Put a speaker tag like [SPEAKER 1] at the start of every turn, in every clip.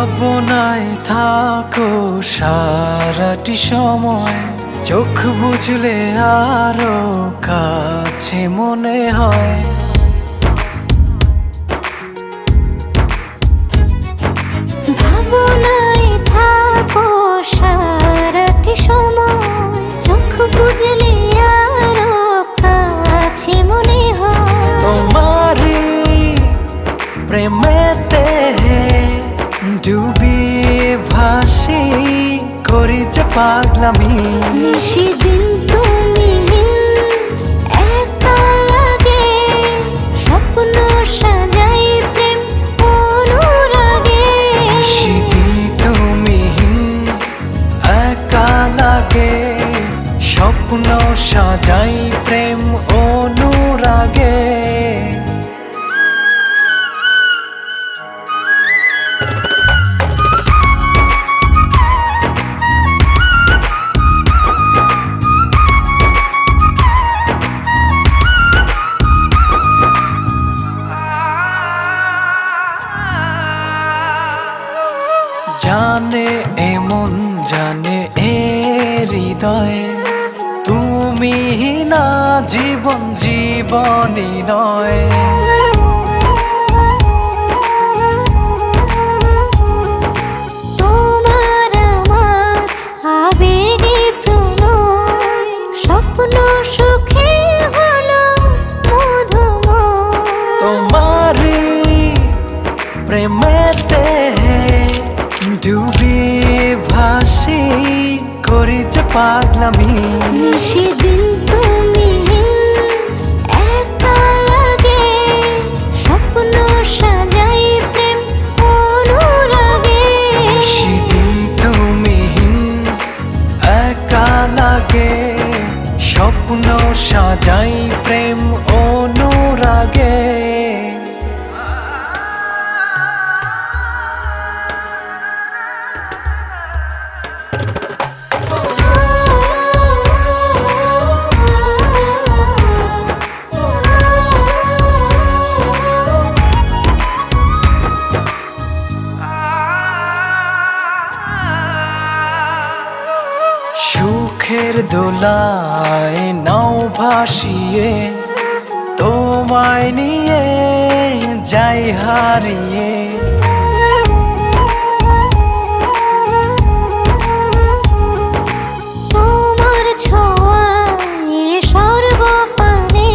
[SPEAKER 1] ভাবনায় থাকো সারাটি সময়, চোখ বুঝলে আরো কাছে মনে হয়।
[SPEAKER 2] ভাবনায় থাকো সারাটি সময়, চোখ বুঝলে আরো কাছে মনে হয়।
[SPEAKER 1] তোমারি প্রেমেতে ডুবিয়ে ভাসি, করি যে পাগলামি।
[SPEAKER 2] সেদিন তুমি একা লাগে, স্বপ্ন সাজাই প্রেম অনুরাগে।
[SPEAKER 1] সেদিন তুমি একা লাগে, স্বপ্ন সাজাই প্রেম অনুরাগে। জানে এমন জানে এ হৃদয়ে, তুমি না জীবন জীবনই নয়।
[SPEAKER 2] তোমার আমার আবেগে প্রণয়, স্বপ্ন সুখে হলো মধুময়।
[SPEAKER 1] তোমারি প্রেমেতে ডুবিয়ে ভাসি, করি যে পাগলামি।
[SPEAKER 2] সেদিন তুমি একা লাগে, স্বপ্ন সাজাই প্রেম অনুরাগে।
[SPEAKER 1] সেদিন তুমি একা লাগে, স্বপ্ন সাজাই প্রেম অনুরাগে। সুখের দোলায় নাও ভাসিয়ে, তোমায় নিয়ে যাই হারিয়ে।
[SPEAKER 2] তোমার ছোঁয়ায় সর্বপানে,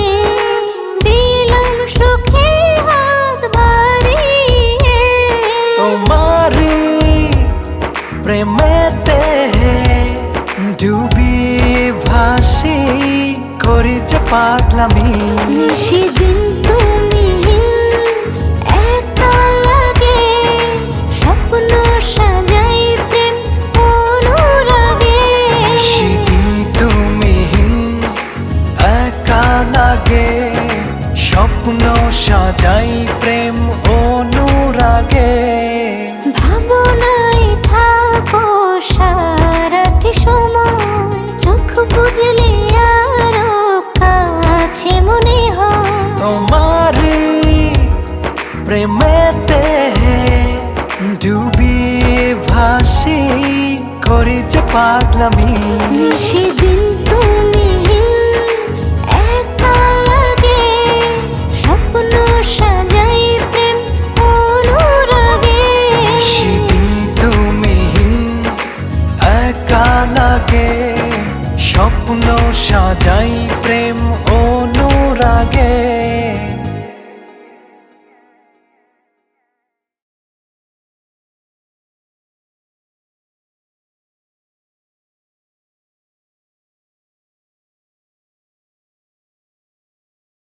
[SPEAKER 2] দিলাম সুখে হাত বাড়িয়ে।
[SPEAKER 1] তোমারি প্রেমেতে ডুবিয়ে ভাসি, করি যে পাগলামি।
[SPEAKER 2] সেদিন তুমি একা লাগে, স্বপ্ন সাজাই প্রেম অনুরাগে।
[SPEAKER 1] সেদিন তুমি একা লাগে, স্বপ্ন সাজাই প্রেম অনুরাগে।
[SPEAKER 2] ভাবনায় থাকো সারাটি সময়, চোখ বুঝলে আরো কাছে মনে হয়।
[SPEAKER 1] তোমারি প্রেমেতে ডুবিয়ে ভাসি, করি যে পাগলামি।
[SPEAKER 2] সেদিন